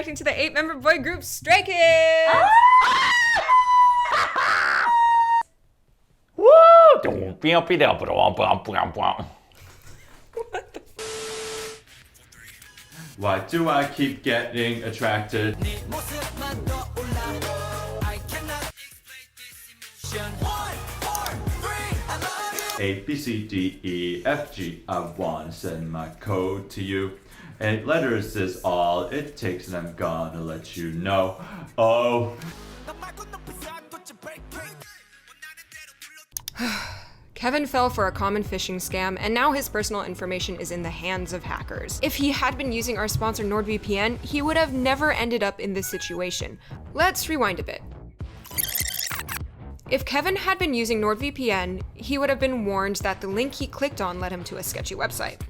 reacting to the 8-member boy group Stray Kids! Woo! Why do I keep getting attracted? A, B, C, D, E, F, G, I wanna send my code to you. 8 letters is all it takes and I'm gonna let you know. Oh. Kevin fell for a common phishing scam, and now his personal information is in the hands of hackers. If he had been using our sponsor NordVPN, he would have never ended up in this situation. Let's rewind a bit. If Kevin had been using NordVPN, he would have been warned that the link he clicked on led him to a sketchy website.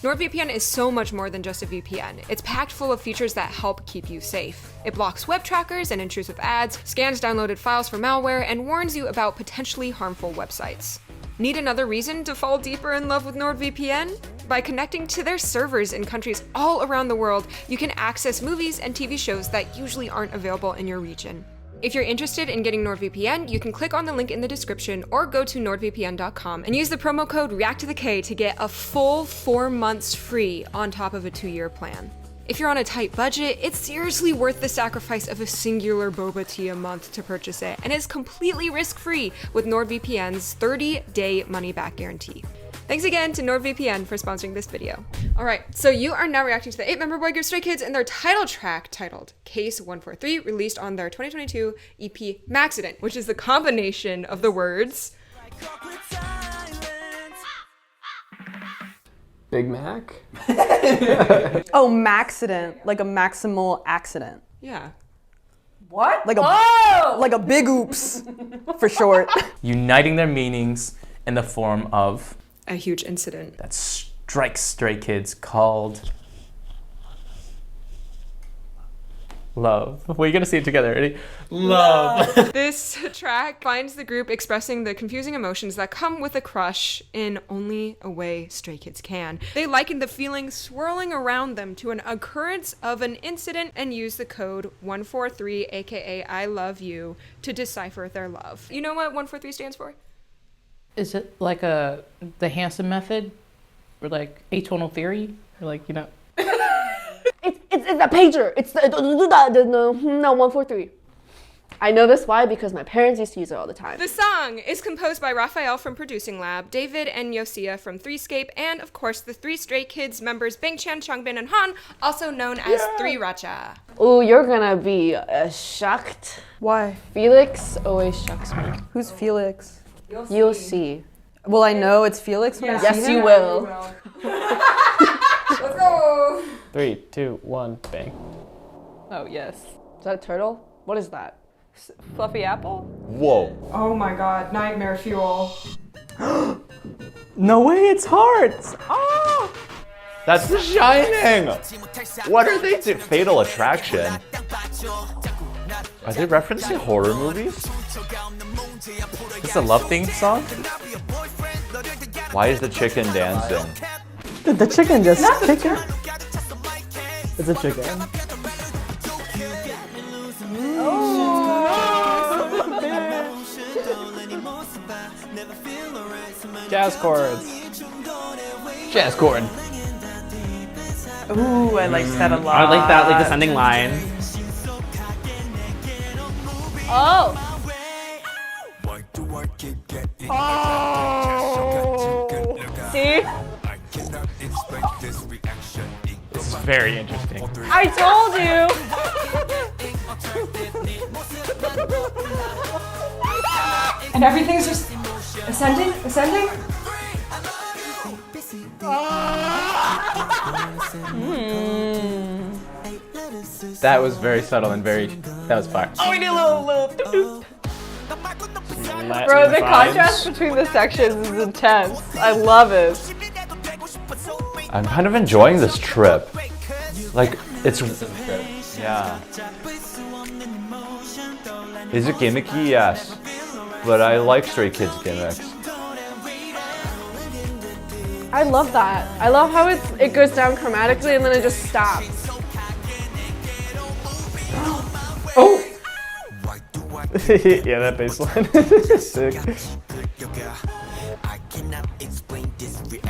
NordVPN is so much more than just a VPN. It's packed full of features that help keep you safe. It blocks web trackers and intrusive ads, scans downloaded files for malware, and warns you about potentially harmful websites. Need another reason to fall deeper in love with NordVPN? By connecting to their servers in countries all around the world, you can access movies and TV shows that usually aren't available in your region. If you're interested in getting NordVPN, you can click on the link in the description or go to nordvpn.com and use the promo code ReacttotheK to get a full 4 months free on top of a 2-year plan. If you're on a tight budget, it's seriously worth the sacrifice of a singular boba tea a month to purchase it, and is completely risk-free with NordVPN's 30-day money-back guarantee. Thanks again to NordVPN for sponsoring this video. All right, so you are now reacting to the 8-member boy group Stray Kids and their title track titled Case 143, released on their 2022 EP Maxident, which is the combination of the words Big Mac? Oh, Maxident, like a maximal accident. Yeah. What? Like a big oops, for short. Uniting their meanings in the form of A huge incident. that strikes Stray Kids called love. We're gonna see it together. Ready? Love. This track finds the group expressing the confusing emotions that come with a crush in only a way Stray Kids can. They liken the feelings swirling around them to an occurrence of an incident and use the code 143, aka I love you, to decipher their love. You know what 143 stands for? Is it like the Hansen method, or like atonal theory, or like, you know? It's a pager. It's the 143. I know this why because my parents used to use it all the time. The song is composed by Raphael from Producing Lab, David and Yosia from Threescape, and of course the 3 Stray Kids members Bangchan, Changbin, and Han, also known as 3 Racha. Oh, you're gonna be shocked. Why? Felix always shocks me. Who's Felix? You'll see. Will I know it's Felix when I see Yes, him? you will. Let's go! 3, 2, 1, bang. Oh, yes. Is that a turtle? What is that? Fluffy apple? Whoa. Oh my god, nightmare fuel. No way, it's hearts! Oh! That's The Shining! What are they doing? Fatal Attraction? Are they referencing horror movies? It's a love theme song? Why is the chicken dancing? Did the chicken just chicken? It's a chicken. Jazz chords. Jazz chord. Ooh, I like that a lot. I like that, like descending line. Oh! See? This is very interesting. I told you! And everything's just ascending? That was very subtle and that was fire. Oh, we did a little doop. Latin Bro, the vibes. contrast between the sections is intense. I love it. I'm kind of enjoying this trip. Like, it's... Yeah. Is it gimmicky? Yes. But I like Stray Kids gimmicks. I love that. I love how it goes down chromatically and then it just stops. Yeah, that bass line. Sick.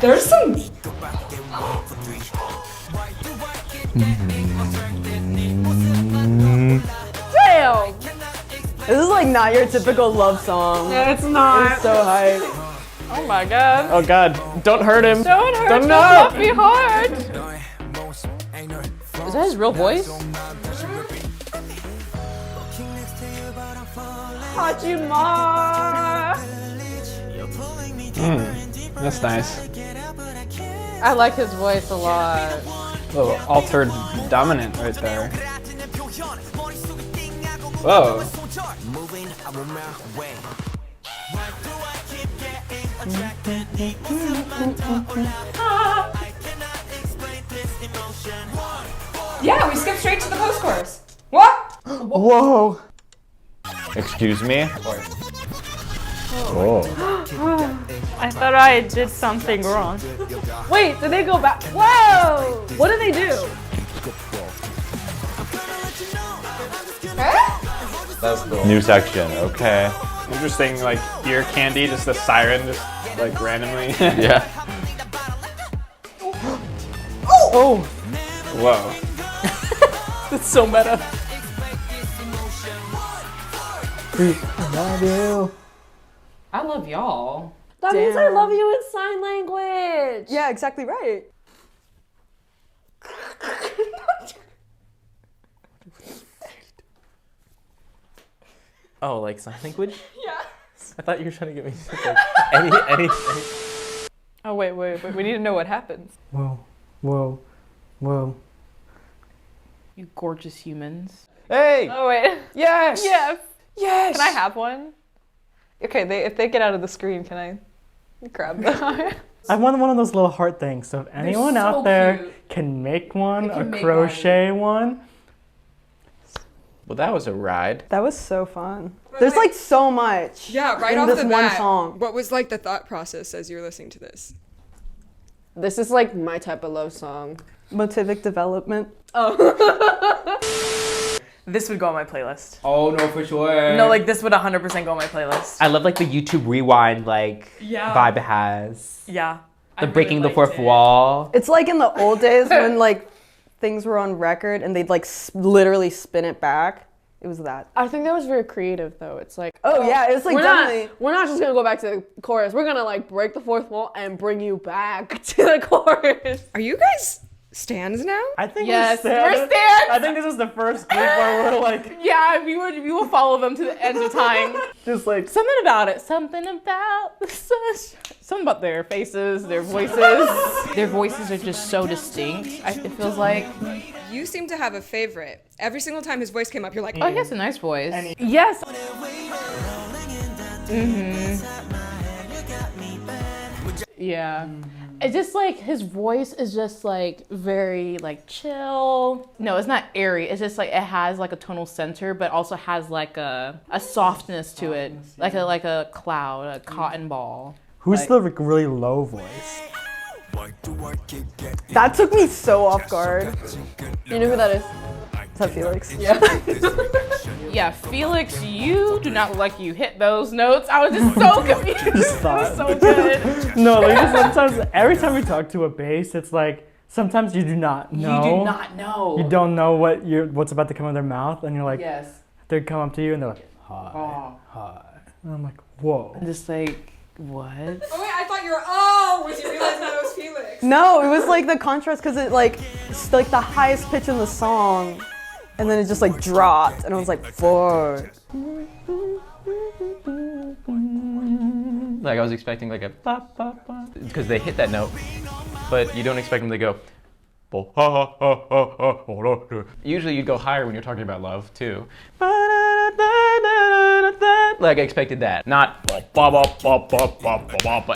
There's some. Damn. This is like not your typical love song. No, it's not. It's so hype. Oh my god. Oh God, don't hurt him. Don't hurt Don't him. know. Love me hard. Is that his real voice? Hachimar. That's nice. I like his voice a lot. Little altered dominant right there. Whoa. Yeah, we skipped straight to the post chorus. What? Whoa. Excuse me? I thought I did something wrong. Wait, did they go back? Whoa! What did they do? That's cool. New section, okay. Interesting, like ear candy, just the siren, just like randomly. Yeah. Oh. Whoa. It's so meta. I love y'all. That means I love you in sign language. Yeah, exactly right. Oh, like sign language? Yeah. I thought you were trying to get me like, any. Oh wait. We need to know what happens. Whoa. You gorgeous humans. Hey! Oh wait. Yes! Yes. Yes! Can I have one? Okay, if they get out of the screen, can I grab them? I want one of those little heart things. So if anyone so out there cute. can make one, can make crochet one. Well, that was a ride. That was so fun. There's like so much. Yeah, right in off this the one bat. song. What was like the thought process as you were listening to this? This is like my type of love song. Motivic development. This would go on my playlist. Oh no, for sure. No, like this would 100% go on my playlist. I love like the YouTube rewind like vibe it has. Yeah. The breaking the fourth wall. It's like in the old days when like things were on record and they'd like literally spin it back. It was that. I think that was very creative though. It's like, Oh yeah, it's like we're definitely. we're not just gonna go back to the chorus. We're gonna like break the fourth wall and bring you back to the chorus. Are you guys stands now? I think Yes, we're we're stands. stands. I think this is the first group where we're like, Yeah, we will follow them to the end of time. just like, Something about it. Something about the sunshine. Something about their faces, their voices. Their voices are just so distinct. It feels like. You seem to have a favorite. Every single time his voice came up, you're like, Oh, he has a nice voice. Yes. Yeah. It's just like his voice is just like very like chill. No, it's not airy. It's just like it has like a tonal center, but also has like a softness to it, like a cloud, a cotton ball. who's the really low voice? That took me so off guard. You know who that is? Is that Felix? Yeah, Felix, you do not look like you hit those notes. I was just so confused. Just It thought. was so good. No, like sometimes, every time we talk to a bass, it's like, sometimes you do not know. You do not know. You don't know what's about to come out of their mouth, and you're like, Yes. they come up to you and they're like, hi, hi. And I'm like, whoa. I'm just like, what? oh wait, I thought you were, was you realizing that it was Felix? No, it was like the contrast because it like it's like the highest pitch in the song, and then it just like dropped, and I was like, fuck. Like I was expecting like a because they hit that note, but you don't expect them to go. Usually you'd go higher when you're talking about love too. Like I expected that, not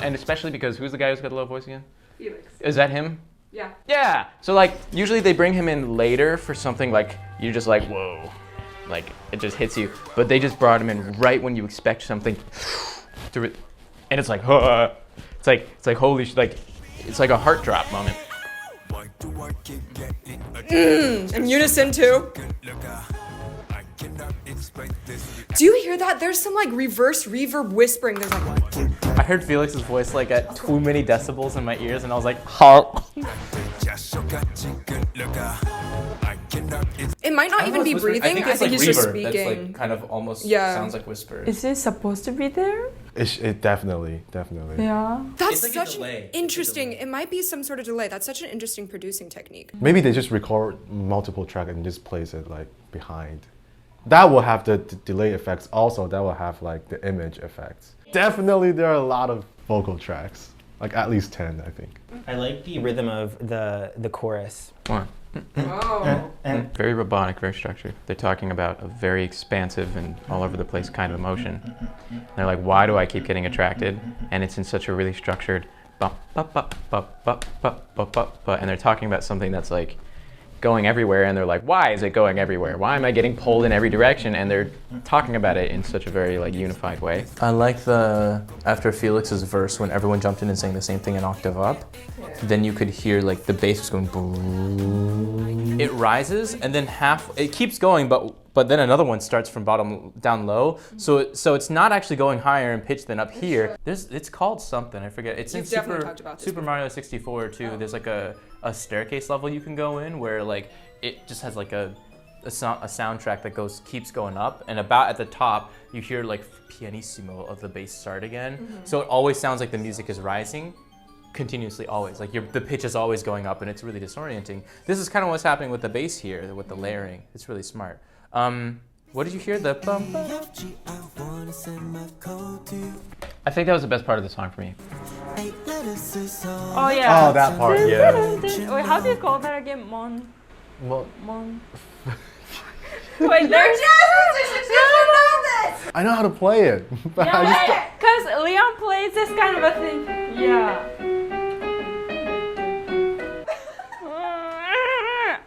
and especially because who's the guy who's got the low voice again? Felix. Is that him? Yeah. Yeah. So like usually they bring him in later for something like you're just like whoa, like it just hits you. But they just brought him in right when you expect something to, and it's like it's like holy like it's like a heart drop moment. In unison too. Do you hear that? There's some like reverse reverb whispering. There's like, I heard Felix's voice like at too many decibels in my ears, and I was like, "How?" It might not even be breathing. I think he's just speaking. That's like kind of almost sounds like whispers. Is it supposed to be there? It definitely. Yeah. That's like such an interesting. It might be some sort of delay. That's such an interesting producing technique. Maybe they just record multiple tracks and just place it like behind. That will have the delay effects. Also, that will have like the image effects. Definitely, there are a lot of vocal tracks, like at least 10, I think. I like the rhythm of the chorus. Very robotic, very structured. They're talking about a very expansive and all over the place kind of emotion. They're like, why do I keep getting attracted? And it's in such a really structured and they're talking about something that's like going everywhere, and they're like, why is it going everywhere? Why am I getting pulled in every direction? And they're talking about it in such a very like unified way. I like the, after Felix's verse, when everyone jumped in and sang the same thing an octave up, then you could hear like the bass was going boom. It rises and then it keeps going, but then another one starts from bottom down low. So it's not actually going higher in pitch than up here. It's called something, I forget. It's in Super Mario 64 too. There's like a staircase level you can go in where like it just has like a soundtrack that keeps going up, and about at the top you hear like pianissimo of the bass start again. So it always sounds like the music is rising continuously, always. Like the pitch is always going up, and it's really disorienting. This is kind of what's happening with the bass here, with the layering. It's really smart. What did you hear? The bum. I think that was the best part of the song for me. Oh yeah. Oh, that part, yeah. Wait, how do you call that again? Mon. Wait, there's I know how to play it, but I just don't. Because Leon plays this kind of a thing. Yeah.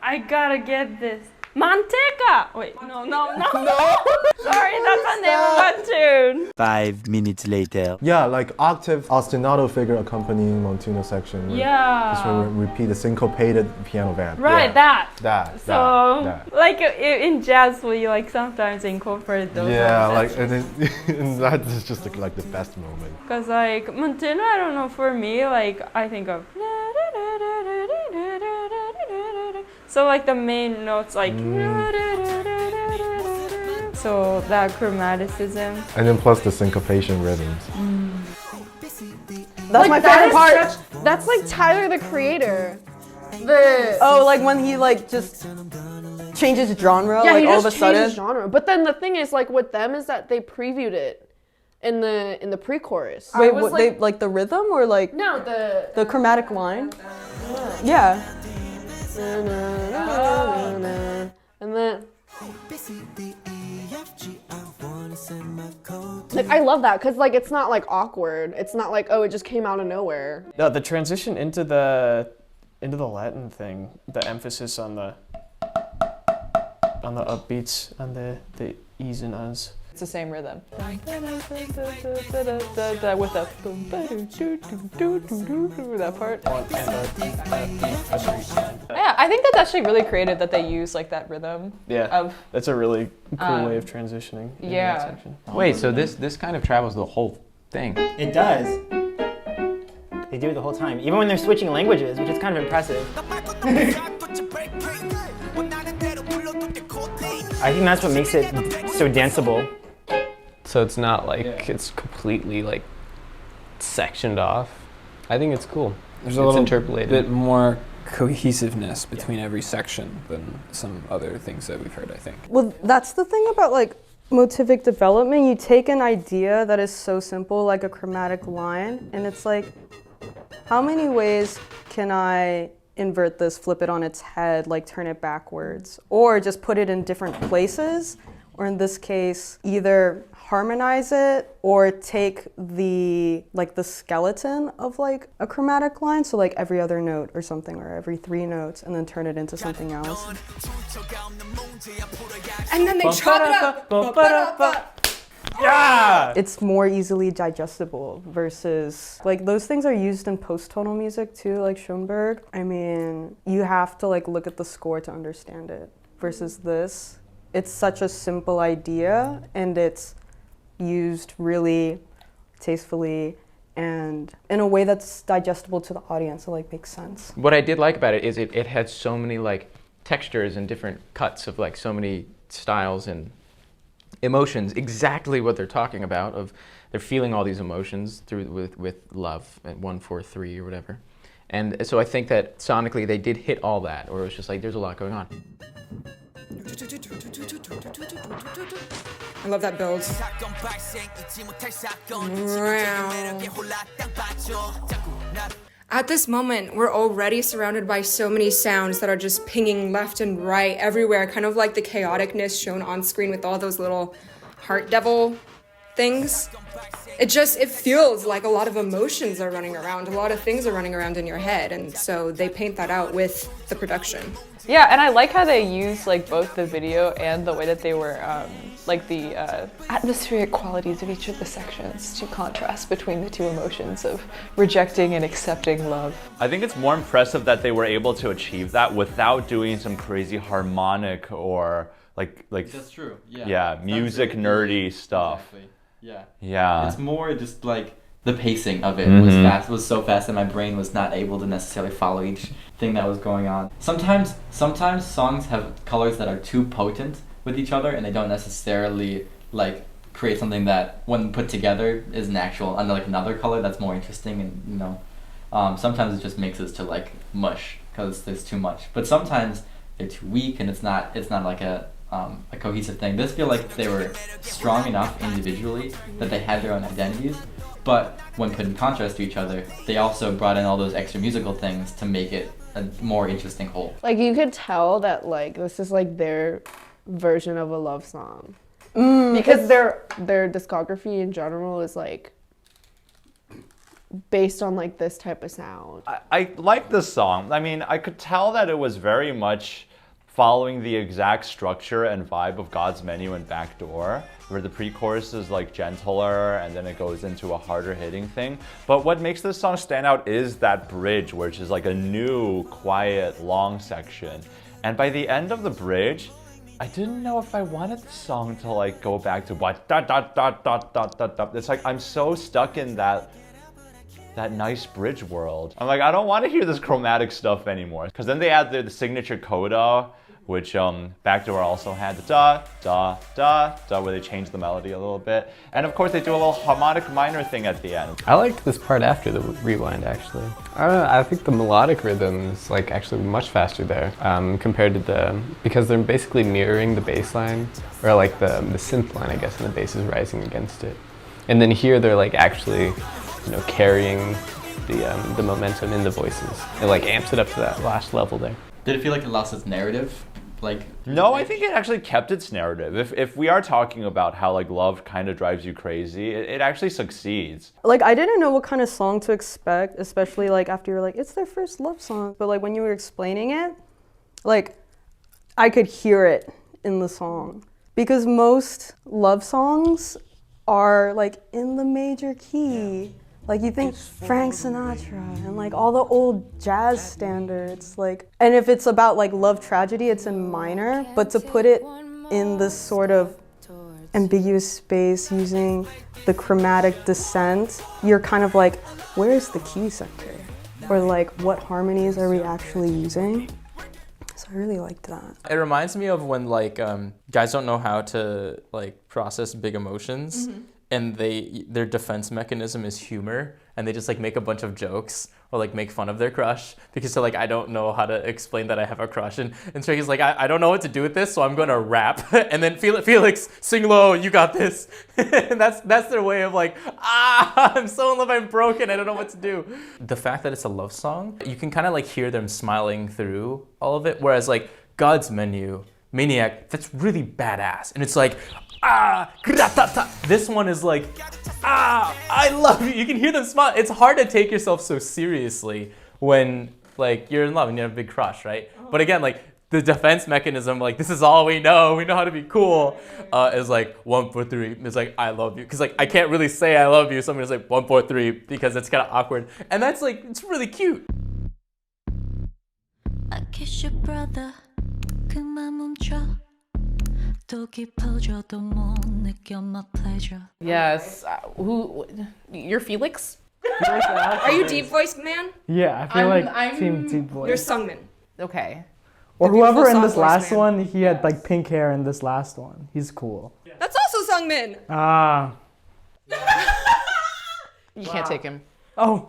I gotta get this. Manteca! Wait, no. Sorry, that's the name of a tune. 5 minutes later. Yeah, like octave ostinato figure accompanying Montuno section. Just repeat the syncopated piano vamp. Right, that. So, like in jazz, we like sometimes incorporate those. Yeah, like and that is just like the best moment. Because like Montuno, I don't know, for me, like I think of. So like the main notes, like so that chromaticism, and then plus the syncopation rhythms. That's my favorite part. That's like Tyler the Creator. Like when he like just changes genre, like all of a sudden. Genre. But then the thing is, like with them, is that they previewed it in the pre-chorus. Wait, what, they like the rhythm or like no the chromatic line? Yeah. And then like I love that because like it's not like awkward. It's not like, oh, it just came out of nowhere. No, the transition into the Latin thing, the emphasis on the upbeats and the e's and uhs. It's the same rhythm. With that part. Yeah, I think that's actually really creative that they use like that rhythm. Yeah, that's a really cool way of transitioning. In that section. Wait, so this kind of travels the whole thing. It does. They do it the whole time, even when they're switching languages, which is kind of impressive. I think that's what makes it so danceable. So it's not like it's completely like sectioned off. I think it's cool. There's a little bit more cohesiveness between every section than some other things that we've heard, I think. Well, that's the thing about like motivic development. You take an idea that is so simple, like a chromatic line, and it's like, how many ways can I invert this, flip it on its head, like turn it backwards, or just put it in different places, or in this case, either harmonize it or take the skeleton of like a chromatic line, so like every other note or something, or every 3 notes, and then turn it into something else. And then they chop it up. Yeah! It's more easily digestible versus like those things are used in post-tonal music too, like Schoenberg. I mean, you have to like look at the score to understand it versus this. it's such a simple idea and it's used really tastefully and in a way that's digestible to the audience. It like makes sense. What I did like about it is it had so many like textures and different cuts of like so many styles and emotions, exactly what they're talking about, of they're feeling all these emotions through with love at 1-4-3 or whatever. And so I think that sonically they did hit all that, or it was just like there's a lot going on. I love that build. At this moment, we're already surrounded by so many sounds that are just pinging left and right everywhere, kind of like the chaoticness shown on screen with all those little heart devil things. It feels like a lot of emotions are running around, a lot of things are running around in your head, and so they paint that out with the production. Yeah, and I like how they use like both the video and the way that they were like the atmospheric qualities of each of the sections to contrast between the two emotions of rejecting and accepting love. I think it's more impressive that they were able to achieve that without doing some crazy harmonic or like that's true. Yeah, music nerdy stuff. Exactly. Yeah. Yeah. It's more just like the pacing of it was so fast that my brain was not able to necessarily follow each thing that was going on. Sometimes songs have colors that are too potent with each other and they don't necessarily like create something that when put together is an actual another color that's more interesting, and you know, sometimes it just makes it to like mush because there's too much. But sometimes they're too weak and it's not like a cohesive thing. This feel like they were strong enough individually that they had their own identities, but when put in contrast to each other, they also brought in all those extra musical things to make it a more interesting whole. Like you could tell that like this is like their version of a love song. Because their discography in general is like based on like this type of sound. I like this song. I mean, I could tell that it was very much following the exact structure and vibe of God's Menu and Backdoor, where the pre-chorus is like gentler and then it goes into a harder hitting thing. But what makes this song stand out is that bridge, which is like a new, quiet, long section. And by the end of the bridge, I didn't know if I wanted the song to like go back to what dot dot dot dot dot dot dot. It's like I'm so stuck in that nice bridge world. I'm like, I don't want to hear this chromatic stuff anymore. Because then they add the signature Coda, which Backdoor also had the da, da, da, da, where they change the melody a little bit. And of course they do a little harmonic minor thing at the end. I liked this part after the rewind, actually. I don't know, I think the melodic rhythm is like actually much faster there compared to because they're basically mirroring the bass line, or like the synth line, I guess, and the bass is rising against it. And then here they're like actually, you know, carrying the momentum in the voices. It like amps it up to that last level there. Did it feel like it lost its narrative? No, I think it actually kept its narrative. If we are talking about how like love kind of drives you crazy, it actually succeeds. Like I didn't know what kind of song to expect, especially like after you're like, it's their first love song. But like when you were explaining it, like I could hear it in the song. Because most love songs are like in the major key. Like you think Frank Sinatra and like all the old jazz standards, like, and if it's about like love tragedy, it's in minor, but to put it in this sort of ambiguous space using the chromatic descent, you're kind of like, where's the key sector? Or like, what harmonies are we actually using? So I really liked that. It reminds me of when like guys don't know how to like process big emotions. And their defense mechanism is humor, and they just like make a bunch of jokes or like make fun of their crush because they're like, I don't know how to explain that I have a crush, and so he's like, I don't know what to do with this, so I'm gonna rap, and then Felix, sing low, you got this. And that's their way of like, I'm so in love, I'm broken, I don't know what to do. The fact that it's a love song, you can kind of like hear them smiling through all of it, whereas like God's Menu, Maniac, that's really badass, and it's like, this one is like, I love you. You can hear them smile. It's hard to take yourself so seriously when like you're in love and you have a big crush, right? But again, like the defense mechanism, like this is all we know how to be cool, is like 1, 4, 3. It's like, I love you. Because like I can't really say I love you. So I'm gonna say 1, 4, 3 because it's kind of awkward. And that's like, it's really cute. I kiss your brother. 그만 멈춰. Yes. Who? You're Felix? Are you deep voiced man? Yeah, I feel like I'm- Team Deep Voice. You're Seungmin. Okay. Or the beautiful whoever in soft this voice last man. one, he had like pink hair in this last one. He's cool. That's also Seungmin. Ah. You can't take him. Oh.